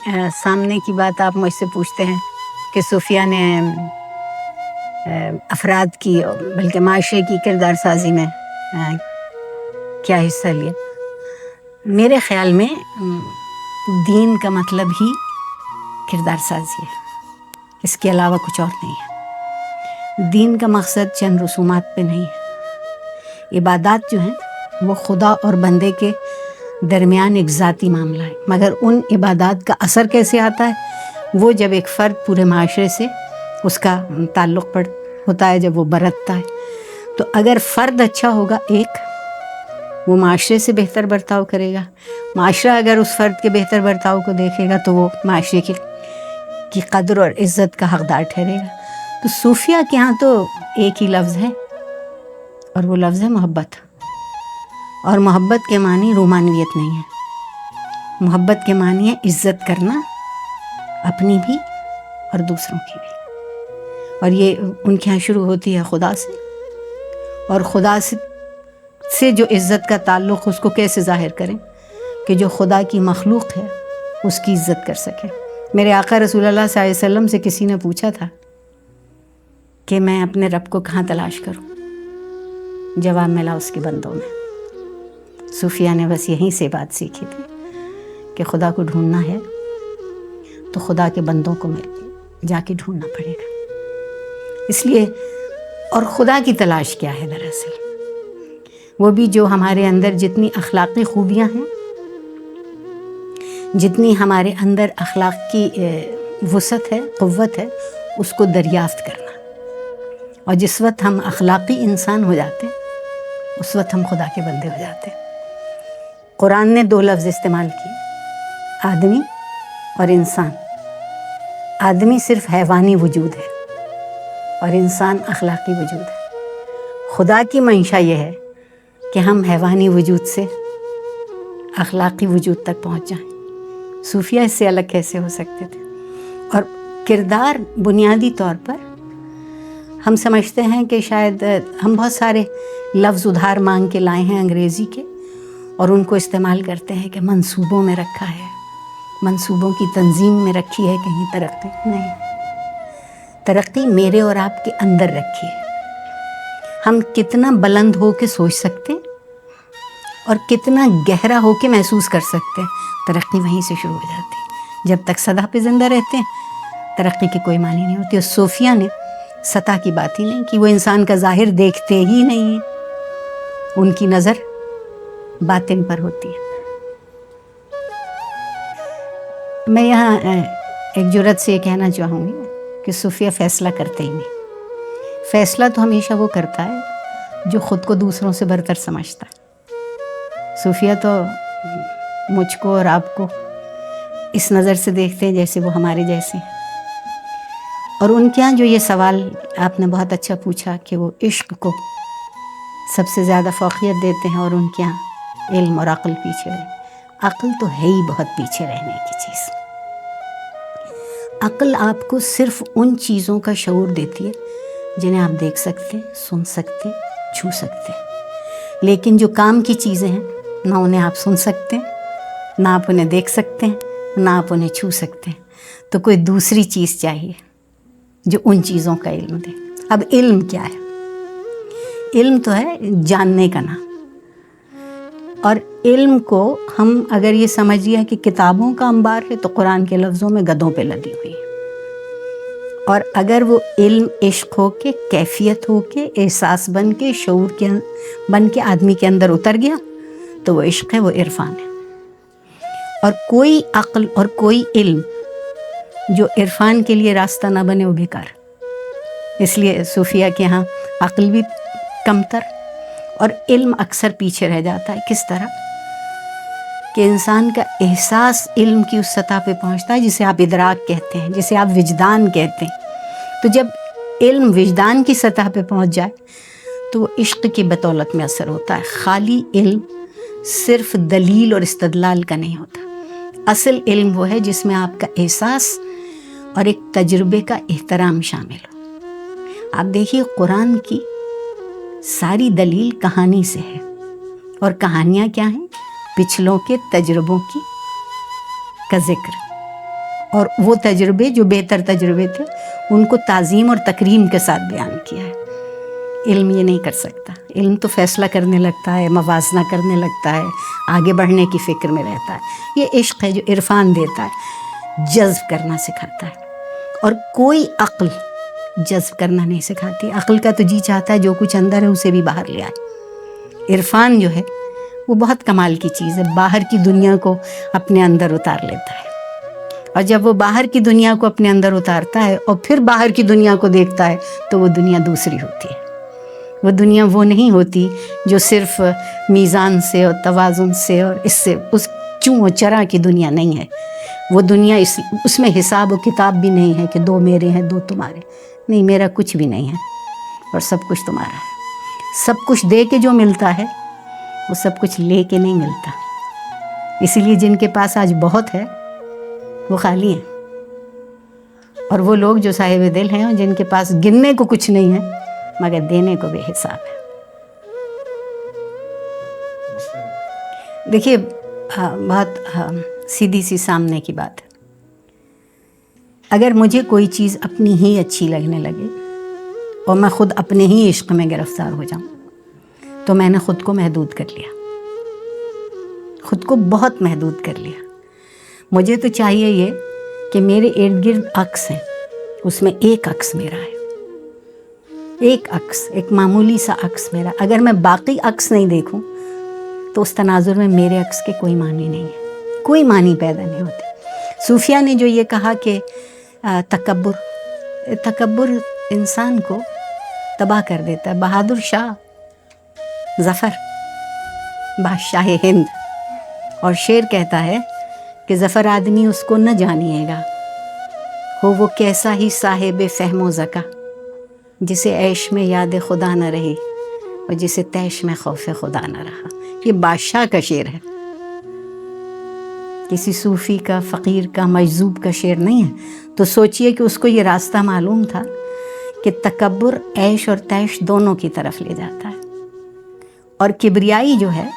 سامنے کی بات آپ مجھ سے پوچھتے ہیں کہ صوفیہ نے افراد کی بلکہ معاشرے کی کردار سازی میں کیا حصہ لیا. میرے خیال میں دین کا مطلب ہی کردار سازی ہے، اس کے علاوہ کچھ اور نہیں ہے. دین کا مقصد چند رسومات پہ نہیں ہے. عبادات جو ہیں وہ خدا اور بندے کے درمیان ایک ذاتی معاملہ ہے، مگر ان عبادات کا اثر کیسے آتا ہے؟ وہ جب ایک فرد پورے معاشرے سے اس کا تعلق ہوتا ہے، جب وہ برتتا ہے. تو اگر فرد اچھا ہوگا ایک، وہ معاشرے سے بہتر برتاؤ کرے گا. معاشرہ اگر اس فرد کے بہتر برتاؤ کو دیکھے گا تو وہ معاشرے کی قدر اور عزت کا حقدار ٹھہرے گا. تو صوفیہ کے ہاں تو ایک ہی لفظ ہے، اور وہ لفظ ہے محبت. اور محبت کے معنی رومانویت نہیں ہے. محبت کے معنی ہے عزت کرنا، اپنی بھی اور دوسروں کی بھی. اور یہ ان کے یہاں شروع ہوتی ہے خدا سے، اور خدا سے جو عزت کا تعلق اس کو کیسے ظاہر کریں کہ جو خدا کی مخلوق ہے اس کی عزت کر سکے. میرے آقا رسول اللہ صلی اللہ علیہ وسلم سے کسی نے پوچھا تھا کہ میں اپنے رب کو کہاں تلاش کروں؟ جواب ملا اس کے بندوں میں. صوفیہ نے بس یہیں سے بات سیکھی تھی کہ خدا کو ڈھونڈنا ہے تو خدا کے بندوں کو جا کے ڈھونڈنا پڑے گا. اس لیے اور خدا کی تلاش کیا ہے دراصل؟ وہ بھی جو ہمارے اندر جتنی اخلاقی خوبیاں ہیں، جتنی ہمارے اندر اخلاق کی وسعت ہے، قوت ہے، اس کو دریافت کرنا. اور جس وقت ہم اخلاقی انسان ہو جاتے ہیں اس وقت ہم خدا کے بندے ہو جاتے ہیں. قرآن نے 2 لفظ استعمال کیے، آدمی اور انسان. آدمی صرف حیوانی وجود ہے اور انسان اخلاقی وجود ہے. خدا کی منشا یہ ہے کہ ہم حیوانی وجود سے اخلاقی وجود تک پہنچ جائیں. صوفیہ اس سے الگ کیسے ہو سکتے تھے؟ اور کردار بنیادی طور پر ہم سمجھتے ہیں کہ شاید ہم بہت سارے لفظ ادھار مانگ کے لائے ہیں انگریزی کے، اور ان کو استعمال کرتے ہیں کہ منصوبوں میں رکھا ہے، منصوبوں کی تنظیم میں رکھی ہے کہیں ترقی. نہیں، ترقی میرے اور آپ کے اندر رکھی ہے. ہم کتنا بلند ہو کے سوچ سکتے ہیں اور کتنا گہرا ہو کے محسوس کر سکتے ہیں، ترقی وہیں سے شروع ہو جاتی ہے. جب تک سطح پہ زندہ رہتے ہیں ترقی کی کوئی معنی نہیں ہوتی. اور صوفیہ نے سطح کی بات ہی نہیں کی. وہ انسان کا ظاہر دیکھتے ہی نہیں ہیں، ان کی نظر باطن پر ہوتی ہے. میں یہاں ایک جرأت سے یہ کہنا چاہوں گی کہ صوفیہ فیصلہ کرتے ہی نہیں. فیصلہ تو ہمیشہ وہ کرتا ہے جو خود کو دوسروں سے برتر سمجھتا ہے. صوفیہ تو مجھ کو اور آپ کو اس نظر سے دیکھتے ہیں جیسے وہ ہمارے جیسے ہیں. اور ان کے یہاں جو یہ سوال آپ نے بہت اچھا پوچھا کہ وہ عشق کو سب سے زیادہ فوقیت دیتے ہیں، اور ان کے یہاں علم اور عقل پیچھے رہے. عقل تو ہے ہی بہت پیچھے رہنے کی چیز. عقل آپ کو صرف ان چیزوں کا شعور دیتی ہے جنہیں آپ دیکھ سکتے، سن سکتے، چھو سکتے. لیکن جو کام کی چیزیں ہیں نہ انہیں آپ سن سکتے، نہ آپ انہیں دیکھ سکتے ہیں، نہ آپ انہیں چھو سکتے ہیں. تو کوئی دوسری چیز چاہیے جو ان چیزوں کا علم دے. اب علم کیا ہے؟ علم تو ہے جاننے کا نام. اور علم کو ہم اگر یہ سمجھ لیا کہ کتابوں کا انبار ہے تو قرآن کے لفظوں میں گدھوں پہ لدی ہوئی ہے. اور اگر وہ علم عشق ہو کے، کیفیت ہو کے، احساس بن کے، شعور کے بن کے آدمی کے اندر اتر گیا تو وہ عشق ہے، وہ عرفان ہے. اور کوئی عقل اور کوئی علم جو عرفان کے لیے راستہ نہ بنے وہ بیکار. اس لیے صوفیہ کے ہاں عقل بھی کمتر اور علم اکثر پیچھے رہ جاتا ہے. کس طرح کہ انسان کا احساس علم کی اس سطح پہ پہنچتا ہے جسے آپ ادراک کہتے ہیں، جسے آپ وجدان کہتے ہیں. تو جب علم وجدان کی سطح پہ پہنچ جائے تو وہ عشق کی بدولت میں اثر ہوتا ہے. خالی علم صرف دلیل اور استدلال کا نہیں ہوتا. اصل علم وہ ہے جس میں آپ کا احساس اور ایک تجربے کا احترام شامل ہو. آپ دیکھیے قرآن کی ساری دلیل کہانی سے ہے، اور کہانیاں کیا ہیں؟ پچھلوں کے تجربوں کا ذکر. اور وہ تجربے جو بہتر تجربے تھے ان کو تعظیم اور تکریم کے ساتھ بیان کیا ہے۔ علم یہ نہیں کر سکتا، علم تو فیصلہ کرنے لگتا ہے، موازنہ کرنے لگتا ہے، آگے بڑھنے کی فکر میں رہتا ہے۔ یہ عشق ہے جو عرفان دیتا ہے، جذب کرنا سکھاتا ہے، اور کوئی عقل جذب کرنا نہیں سکھاتی۔ عقل کا تو جی چاہتا ہے جو کچھ اندر ہے اسے بھی باہر لے آئے۔ عرفان جو ہے وہ بہت کمال کی چیز ہے، باہر کی دنیا کو اپنے اندر اتار لیتا ہے، اور جب وہ باہر کی دنیا کو اپنے اندر اتارتا ہے اور پھر باہر کی دنیا کو دیکھتا ہے تو وہ دنیا دوسری ہوتی ہے۔ وہ دنیا وہ نہیں ہوتی جو صرف میزان سے اور توازن سے اور اس سے، اس چوں و چرا کی دنیا نہیں ہے۔ وہ دنیا اس میں حساب و کتاب بھی نہیں ہے کہ 2 میرے ہیں 2 تمہارے، نہیں، میرا کچھ بھی نہیں ہے اور سب کچھ تمہارا ہے۔ سب کچھ دے کے جو ملتا ہے وہ سب کچھ لے کے نہیں ملتا، اسی لیے جن کے پاس آج بہت ہے وہ خالی ہیں، اور وہ لوگ جو صاحب دل ہیں جن کے پاس گننے کو کچھ نہیں ہے مگر دینے کو بے حساب ہے۔ دیکھیے بہت سیدھی سی سامنے کی بات ہے، اگر مجھے کوئی چیز اپنی ہی اچھی لگنے لگے اور میں خود اپنے ہی عشق میں گرفتار ہو جاؤں تو میں نے خود کو محدود کر لیا، خود کو بہت محدود کر لیا۔ مجھے تو چاہیے یہ کہ میرے ارد گرد عکس ہیں، اس میں ایک عکس میرا ہے، ایک عکس، ایک معمولی سا عکس میرا۔ اگر میں باقی عکس نہیں دیکھوں تو اس تناظر میں میرے عکس کے کوئی معنی نہیں ہے، کوئی معنی پیدا نہیں ہوتے۔ صوفیہ نے جو یہ کہا کہ تکبر انسان کو تباہ کر دیتا ہے۔ بہادر شاہ ظفر بادشاہ ہند، اور شعر کہتا ہے کہ ظفر آدمی اس کو نہ جانیے گا، ہو وہ کیسا ہی صاحب فہم و ذکا، جسے عیش میں یاد خدا نہ رہی اور جسے تیش میں خوف خدا نہ رہا۔ یہ بادشاہ کا شعر ہے، کسی صوفی کا، فقیر کا، مجذوب کا شعر نہیں ہے۔ تو سوچئے کہ اس کو یہ راستہ معلوم تھا کہ تکبر عیش اور تیش دونوں کی طرف لے جاتا ہے، اور کبریائی جو ہے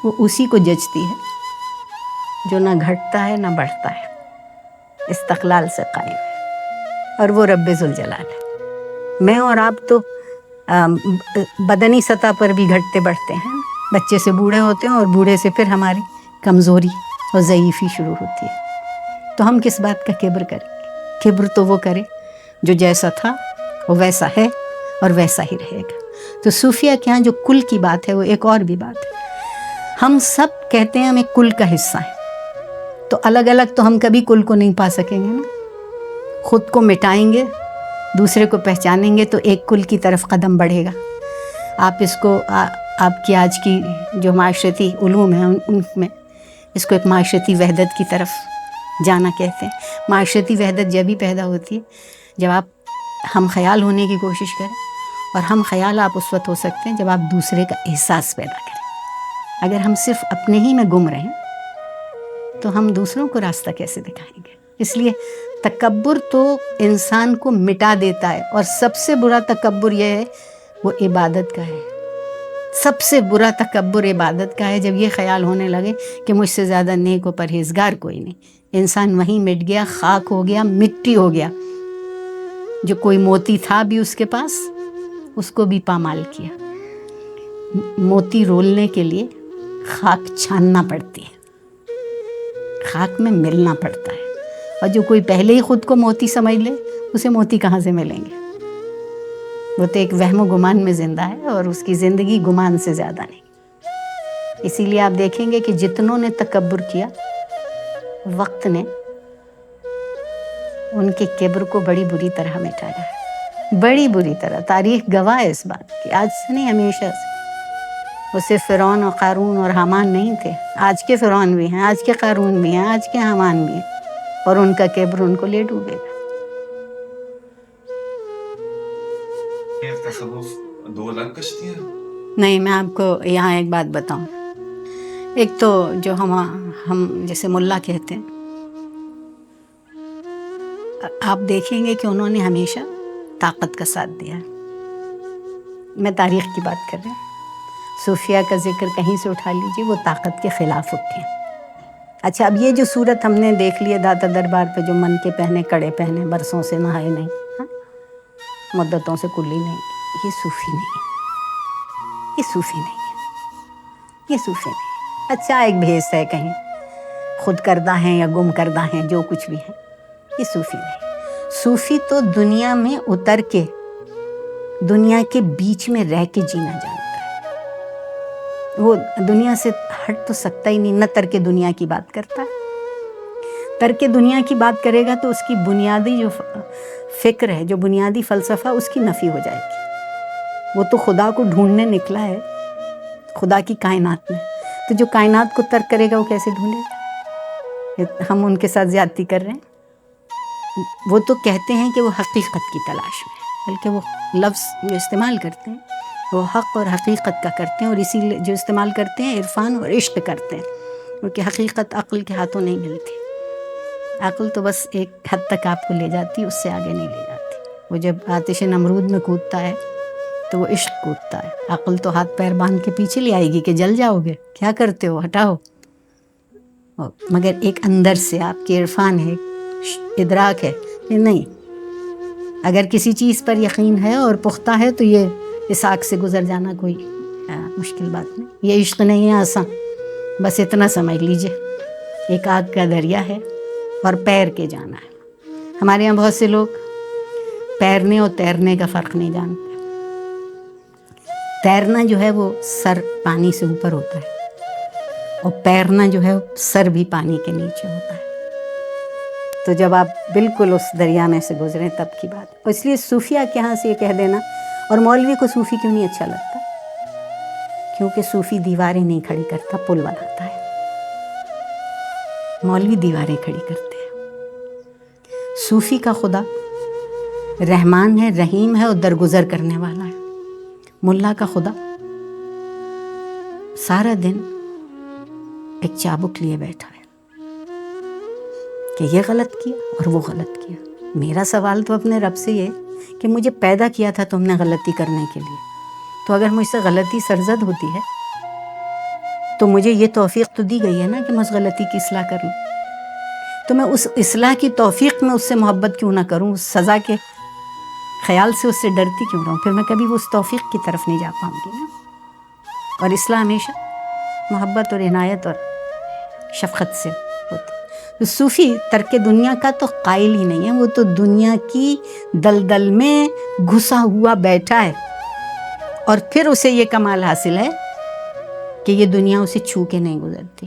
وہ اسی کو جچتی ہے جو نہ گھٹتا ہے نہ بڑھتا ہے، استقلال سے قائم ہے، اور وہ رب ذوالجلال ہے۔ میں اور آپ تو بدنی سطح پر بھی گھٹتے بڑھتے ہیں، بچے سے بوڑھے ہوتے ہیں اور بوڑھے سے پھر ہماری کمزوری اور ضعیفی شروع ہوتی ہے۔ تو ہم کس بات کا کبر کریں گے؟ کبر تو وہ کرے جو جیسا تھا وہ ویسا ہے اور ویسا ہی رہے گا۔ تو صوفیہ کے ہاں جو کل کی بات ہے وہ ایک اور بھی بات ہے۔ ہم سب کہتے ہیں ہم ایک کل کا حصہ ہیں، تو الگ الگ تو ہم کبھی کل کو نہیں پا سکیں گے نا۔ خود کو مٹائیں گے، دوسرے کو پہچانیں گے تو ایک کل کی طرف قدم بڑھے گا۔ آپ اس کو آپ کی آج کی جو معاشرتی علوم ہیں ان میں اس کو ایک معاشرتی وحدت کی طرف جانا کہتے ہیں۔ معاشرتی وحدت جب ہی پیدا ہوتی ہے جب آپ ہم خیال ہونے کی کوشش کریں، اور ہم خیال آپ اس وقت ہو سکتے ہیں جب آپ دوسرے کا احساس پیدا کریں۔ اگر ہم صرف اپنے ہی میں گم رہیں تو ہم دوسروں کو راستہ کیسے دکھائیں گے؟ اس لیے تکبر تو انسان کو مٹا دیتا ہے، اور سب سے برا تکبر یہ ہے وہ عبادت کا ہے۔ سب سے برا تکبر عبادت کا ہے، جب یہ خیال ہونے لگے کہ مجھ سے زیادہ نیک و پرہیزگار کوئی نہیں۔ انسان وہیں مٹ گیا، خاک ہو گیا، مٹی ہو گیا۔ جو کوئی موتی تھا بھی اس کے پاس، اس کو بھی پامال کیا۔ موتی رولنے کے لیے خاک چھاننا پڑتی ہے، خاک میں ملنا پڑتا ہے، اور جو کوئی پہلے ہی خود کو موتی سمجھ لے اسے موتی کہاں سے ملیں گے؟ وہ تو ایک وہم و گمان میں زندہ ہے، اور اس کی زندگی گمان سے زیادہ نہیں۔ اسی لیے آپ دیکھیں گے کہ جتنوں نے تکبر کیا، وقت نے ان کے کبر کو بڑی بری طرح مٹایا ہے، بڑی بری طرح۔ تاریخ گواہ ہے اس بات کی، آج سے نہیں ہمیشہ سے۔ وہ صرف فرعون اور قارون اور حامان نہیں تھے، آج کے فرعون بھی ہیں، آج کے قارون بھی ہیں، آج کے حامان بھی ہیں، اور ان کا کبر ان کو لے ڈوبے گا۔ تصوف 2 الگ کشتیاں؟ نہیں، میں آپ کو یہاں ایک بات بتاؤں۔ ایک تو جو ہم جیسے ملا کہتے ہیں، آپ دیکھیں گے کہ انہوں نے ہمیشہ طاقت کا ساتھ دیا۔ میں تاریخ کی بات کر رہی ہوں، صوفیہ کا ذکر کہیں سے اٹھا لیجیے، وہ طاقت کے خلاف اٹھے ہیں۔ اچھا اب یہ جو صورت ہم نے دیکھ لی ہے داتا دربار پہ، جو من کے پہنے کڑے پہنے، برسوں سے نہائے نہیں، ہاں؟ مدتوں سے کلی نہیں، یہ صوفی نہیں ہے، یہ صوفی نہیں ہے، یہ صوفی نہیں ہے۔ اچھا ایک بھیس ہے، کہیں خود کردہ ہیں یا گم کردہ ہیں، جو کچھ بھی ہے، یہ صوفی نہیں ہے۔ صوفی تو دنیا میں اتر کے، دنیا کے بیچ میں رہ کے جینا جانتا ہے۔ وہ دنیا سے ہٹ تو سکتا ہی نہیں، نہ ترک دنیا کی بات کرتا ہے۔ ترک دنیا کی بات کرے گا تو اس کی بنیادی جو فکر ہے، جو بنیادی فلسفہ، اس کی نفی ہو جائے گی۔ وہ تو خدا کو ڈھونڈنے نکلا ہے، خدا کی کائنات میں، تو جو کائنات کو ترک کرے گا وہ کیسے ڈھونڈے گا؟ ہم ان کے ساتھ زیادتی کر رہے ہیں۔ وہ تو کہتے ہیں کہ وہ حقیقت کی تلاش میں، بلکہ وہ لفظ جو استعمال کرتے ہیں وہ حق اور حقیقت کا کرتے ہیں، اور اسی لیے جو استعمال کرتے ہیں عرفان اور عشق کرتے ہیں، کیونکہ حقیقت عقل کے ہاتھوں نہیں ملتی۔ عقل تو بس ایک حد تک آپ کو لے جاتی، اس سے آگے نہیں لے جاتی۔ وہ جب آتش نمرود میں کودتا ہے تو وہ عشق کودتا ہے، عقل تو ہاتھ پیر باندھ کے پیچھے لے آئے گی کہ جل جاؤ گے، کیا کرتے ہو، ہٹاؤ۔ مگر ایک اندر سے آپ کے عرفان ہے، ادراک ہے کہ نہیں، اگر کسی چیز پر یقین ہے اور پختہ ہے تو یہ اس آگ سے گزر جانا کوئی مشکل بات نہیں، یہ عشق نہیں ہے آسان، بس اتنا سمجھ لیجئے ایک آگ کا دریا ہے اور پیر کے جانا ہے۔ ہمارے یہاں بہت سے لوگ پیرنے اور تیرنے کا فرق نہیں جانتے۔ تیرنا جو ہے وہ سر پانی سے اوپر ہوتا ہے، اور پیرنا جو ہے سر بھی پانی کے نیچے ہوتا ہے۔ تو جب آپ بالکل اس دریا میں سے گزریں تب کی بات۔ اور اس لیے صوفیہ کے ہاں سے یہ کہہ دینا، اور مولوی کو صوفی کیوں نہیں اچھا لگتا؟ کیونکہ صوفی دیواریں نہیں کھڑی کرتا، پل بناتا ہے۔ مولوی دیواریں کھڑی کرتے ہیں۔ صوفی کا خدا رحمان ہے، رحیم ہے اور درگزر کرنے والا ہے۔ ملا کا خدا سارا دن ایک چابک لیے بیٹھا ہے کہ یہ غلط کیا اور وہ غلط کیا۔ میرا سوال تو اپنے رب سے یہ کہ مجھے پیدا کیا تھا تم نے غلطی کرنے کے لیے، تو اگر مجھ سے غلطی سرزد ہوتی ہے تو مجھے یہ توفیق تو دی گئی ہے نا کہ میں اس غلطی کی اصلاح کر لوں، تو میں اس اصلاح کی توفیق میں اس سے محبت کیوں نہ کروں، اس سزا کے خیال سے اس سے ڈرتی کیوں رہوں؟ پھر میں کبھی وہ اس توفیق کی طرف نہیں جا پاؤں گی نا۔ اور اصلاح ہمیشہ محبت اور عنایت اور شفقت سے ہوتی۔ تو صوفی ترک دنیا کا تو قائل ہی نہیں ہے، وہ تو دنیا کی دلدل میں گھسا ہوا بیٹھا ہے، اور پھر اسے یہ کمال حاصل ہے کہ یہ دنیا اسے چھو کے نہیں گزرتی۔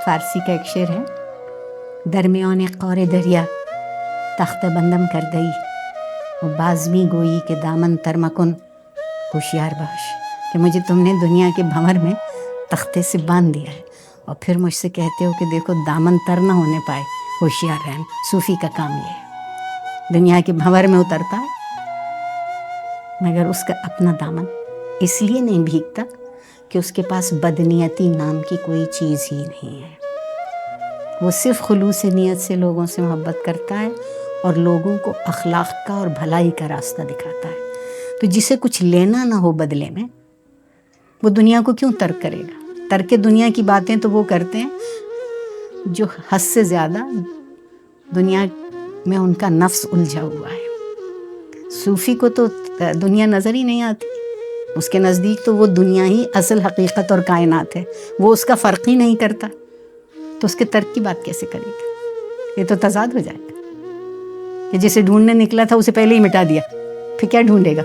فارسی کا ایک شعر ہے، درمیان قور دریا تخت بندم کر گئی، وہ بازمی گوئی کہ دامن تر مکن ہوشیار باش، کہ مجھے تم نے دنیا کے بھنور میں تختے سے باندھ دیا ہے، اور پھر مجھ سے کہتے ہو کہ دیکھو دامن تر نہ ہونے پائے، ہوشیار رہنا۔ صوفی کا کام یہ ہے، دنیا کے بھنور میں اترتا ہے مگر اس کا اپنا دامن اس لیے نہیں بھیگتا کہ اس کے پاس بدنیتی نام کی کوئی چیز ہی نہیں ہے۔ وہ صرف خلوص نیت سے لوگوں سے محبت کرتا ہے اور لوگوں کو اخلاق کا اور بھلائی کا راستہ دکھاتا ہے۔ تو جسے کچھ لینا نہ ہو بدلے میں، وہ دنیا کو کیوں ترک کرے گا؟ ترک دنیا کی باتیں تو وہ کرتے ہیں جو حد سے زیادہ دنیا میں ان کا نفس الجھا ہوا ہے۔ صوفی کو تو دنیا نظر ہی نہیں آتی، اس کے نزدیک تو وہ دنیا ہی اصل حقیقت اور کائنات ہے، وہ اس کا فرق ہی نہیں کرتا، تو اس کے ترک کی بات کیسے کرے گا؟ یہ تو تضاد ہو جائے گا کہ جسے ڈھونڈنے نکلا تھا اسے پہلے ہی مٹا دیا، پھر کیا ڈھونڈے گا؟